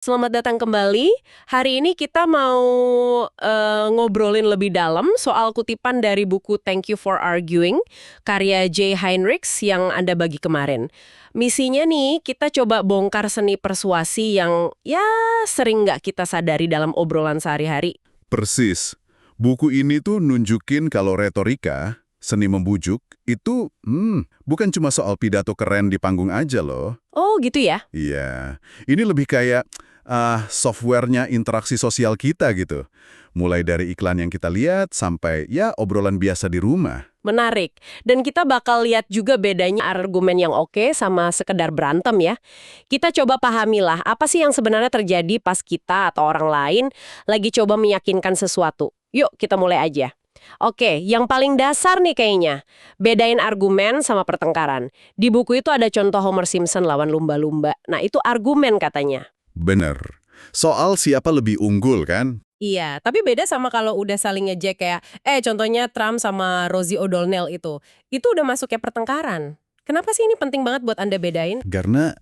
Selamat datang kembali. Hari ini kita mau ngobrolin lebih dalam soal kutipan dari buku Thank You for Arguing, karya Jay Heinrichs yang Anda bagi kemarin. Misinya nih, kita coba bongkar seni persuasi yang ya sering nggak kita sadari dalam obrolan sehari-hari. Persis. Buku ini tuh nunjukin kalau retorika, seni membujuk, itu bukan cuma soal pidato keren di panggung aja loh. Oh gitu ya? Iya, ini lebih kayak softwarenya interaksi sosial kita gitu. Mulai dari iklan yang kita lihat sampai ya obrolan biasa di rumah. Menarik. Dan kita bakal lihat juga bedanya argumen yang oke sama sekedar berantem ya. Kita coba pahamilah apa sih yang sebenarnya terjadi pas kita atau orang lain lagi coba meyakinkan sesuatu. Yuk kita mulai aja. Oke, yang paling dasar nih kayaknya. Bedain argumen sama pertengkaran. Di buku itu ada contoh Homer Simpson lawan lumba-lumba. Nah itu argumen katanya. Bener. Soal siapa lebih unggul kan? Iya, tapi beda sama kalau udah saling ngejek kayak, contohnya Trump sama Rosie O'Donnell itu. Itu udah masuk kayak pertengkaran. Kenapa sih ini penting banget buat Anda bedain? Karena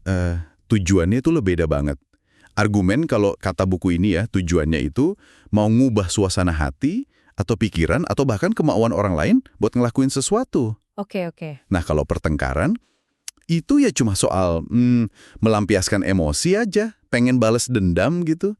tujuannya itu beda banget. Argumen kalau kata buku ini ya, tujuannya itu mau ngubah suasana hati, atau pikiran, atau bahkan kemauan orang lain buat ngelakuin sesuatu. Oke. Nah kalau pertengkaran, itu ya cuma soal melampiaskan emosi aja, pengen bales dendam gitu.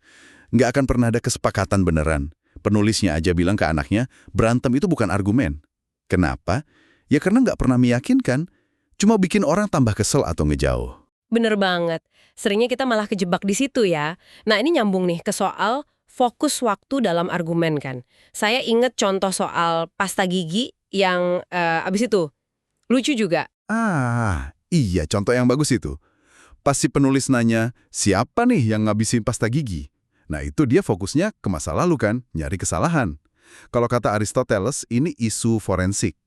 Nggak akan pernah ada kesepakatan beneran. Penulisnya aja bilang ke anaknya, berantem itu bukan argumen. Kenapa? Ya karena nggak pernah meyakinkan, cuma bikin orang tambah kesel atau ngejauh. Bener banget. Seringnya kita malah kejebak di situ ya. Nah ini nyambung nih ke soal fokus waktu dalam argumen kan. Saya inget contoh soal pasta gigi yang abis itu lucu juga. Iya contoh yang bagus itu. Pas si penulis nanya, siapa nih yang ngabisin pasta gigi? Nah itu dia fokusnya ke masa lalu kan, nyari kesalahan. Kalau kata Aristoteles, ini isu forensik.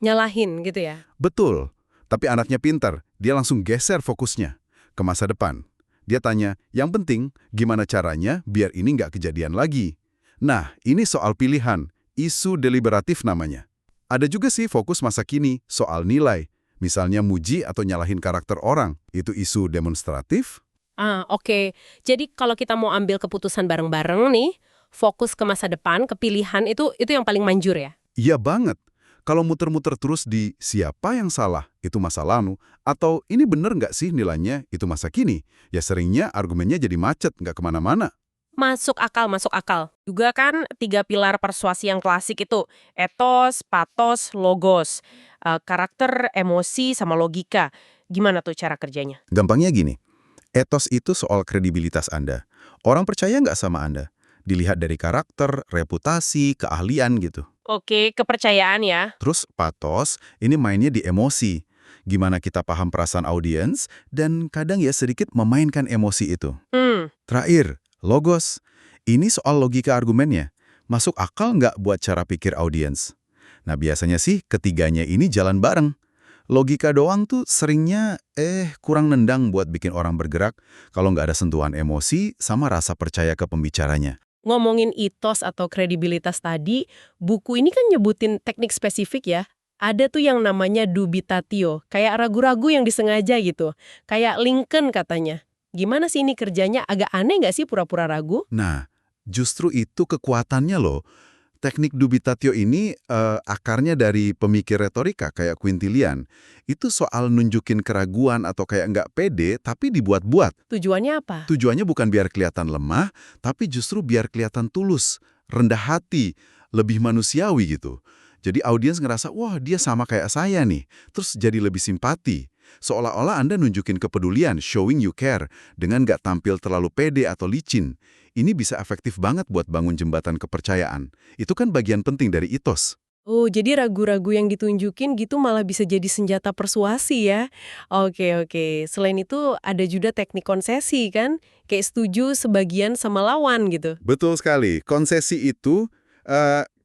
Nyalahin gitu ya. Betul, tapi anaknya pintar, dia langsung geser fokusnya ke masa depan. Dia tanya, yang penting gimana caranya biar ini nggak kejadian lagi. Nah, ini soal pilihan, isu deliberatif namanya. Ada juga sih fokus masa kini, soal nilai. Misalnya muji atau nyalahin karakter orang, itu isu demonstratif. Oke. Jadi kalau kita mau ambil keputusan bareng-bareng nih, fokus ke masa depan, ke pilihan itu yang paling manjur ya? Iya banget. Kalau muter-muter terus di siapa yang salah, itu masa lalu, atau ini bener nggak sih nilainya, itu masa kini, ya seringnya argumennya jadi macet, nggak kemana-mana. Masuk akal, masuk akal. Juga kan 3 pilar persuasi yang klasik itu, etos, patos, logos. Karakter, emosi, sama logika. Gimana tuh cara kerjanya? Gampangnya gini, etos itu soal kredibilitas Anda. Orang percaya nggak sama Anda? Dilihat dari karakter, reputasi, keahlian gitu. Oke, kepercayaan ya. Terus patos, ini mainnya di emosi. Gimana kita paham perasaan audiens, dan kadang ya sedikit memainkan emosi itu. Terakhir, logos. Ini soal logika argumennya. Masuk akal nggak buat cara pikir audiens? Nah biasanya sih ketiganya ini jalan bareng. Logika doang tuh seringnya kurang nendang buat bikin orang bergerak kalau nggak ada sentuhan emosi sama rasa percaya ke pembicaranya. Ngomongin etos atau kredibilitas tadi, buku ini kan nyebutin teknik spesifik ya. Ada tuh yang namanya dubitatio, kayak ragu-ragu yang disengaja gitu. Kayak Lincoln katanya. Gimana sih ini kerjanya? Agak aneh nggak sih pura-pura ragu? Nah, justru itu kekuatannya loh. Teknik dubitatio ini akarnya dari pemikir retorika kayak Quintilian. Itu soal nunjukin keraguan atau kayak nggak pede tapi dibuat-buat. Tujuannya apa? Tujuannya bukan biar kelihatan lemah, tapi justru biar kelihatan tulus, rendah hati, lebih manusiawi gitu. Jadi audiens ngerasa, wah dia sama kayak saya nih. Terus jadi lebih simpati. Seolah-olah Anda nunjukin kepedulian, showing you care, dengan nggak tampil terlalu pede atau licin. Ini bisa efektif banget buat bangun jembatan kepercayaan. Itu kan bagian penting dari etos. Oh, jadi ragu-ragu yang ditunjukin gitu malah bisa jadi senjata persuasi ya? Oke. Selain itu ada juga teknik konsesi kan? Kayak setuju sebagian sama lawan gitu. Betul sekali. Konsesi itu,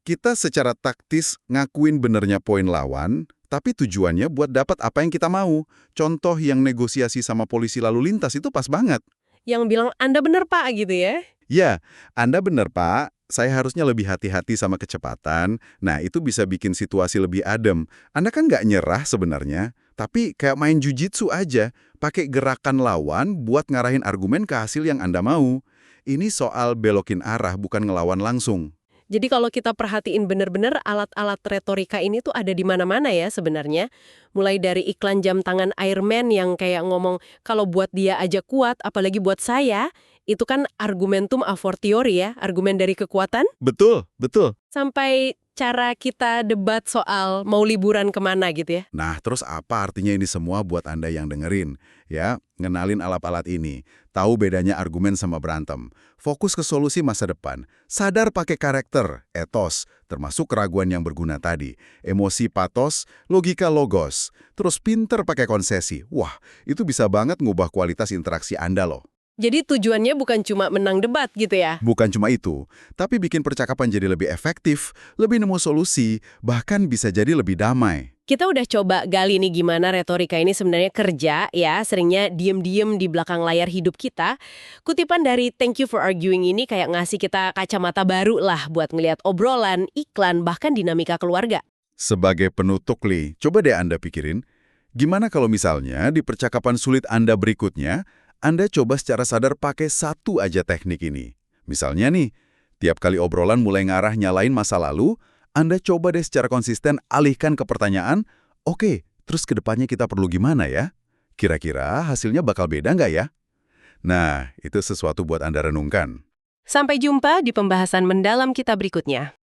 kita secara taktis ngakuin benernya poin lawan, tapi tujuannya buat dapat apa yang kita mau. Contoh yang negosiasi sama polisi lalu lintas itu pas banget. Yang bilang, Anda bener Pak gitu ya? Ya, Anda benar Pak, saya harusnya lebih hati-hati sama kecepatan. Nah, itu bisa bikin situasi lebih adem. Anda kan nggak nyerah sebenarnya, tapi kayak main jujitsu aja, pakai gerakan lawan buat ngarahin argumen ke hasil yang Anda mau. Ini soal belokin arah, bukan ngelawan langsung. Jadi kalau kita perhatiin bener-bener alat-alat retorika ini tuh ada di mana-mana ya sebenarnya. Mulai dari iklan jam tangan Airman yang kayak ngomong kalau buat dia aja kuat, apalagi buat saya, itu kan argumentum a fortiori ya, argumen dari kekuatan. Betul, betul. Sampai cara kita debat soal mau liburan kemana gitu ya. Nah, terus apa artinya ini semua buat Anda yang dengerin? Ya, ngenalin alat-alat ini, tahu bedanya argumen sama berantem, fokus ke solusi masa depan, sadar pakai karakter, etos, termasuk keraguan yang berguna tadi, emosi patos, logika logos, terus pinter pakai konsesi. Wah, itu bisa banget ngubah kualitas interaksi Anda loh. Jadi tujuannya bukan cuma menang debat gitu ya. Bukan cuma itu, tapi bikin percakapan jadi lebih efektif, lebih nemu solusi, bahkan bisa jadi lebih damai. Kita udah coba gali nih gimana retorika ini sebenarnya kerja ya, seringnya diem-diem di belakang layar hidup kita. Kutipan dari Thank You for Arguing ini kayak ngasih kita kacamata baru lah buat ngelihat obrolan, iklan, bahkan dinamika keluarga. Sebagai penutup, Li, coba deh Anda pikirin, gimana kalau misalnya di percakapan sulit Anda berikutnya, Anda coba secara sadar pakai satu aja teknik ini. Misalnya nih, tiap kali obrolan mulai ngarah nyalain masa lalu, Anda coba deh secara konsisten alihkan ke pertanyaan, oke, terus ke depannya kita perlu gimana ya? Kira-kira hasilnya bakal beda nggak ya? Nah, itu sesuatu buat Anda renungkan. Sampai jumpa di pembahasan mendalam kita berikutnya.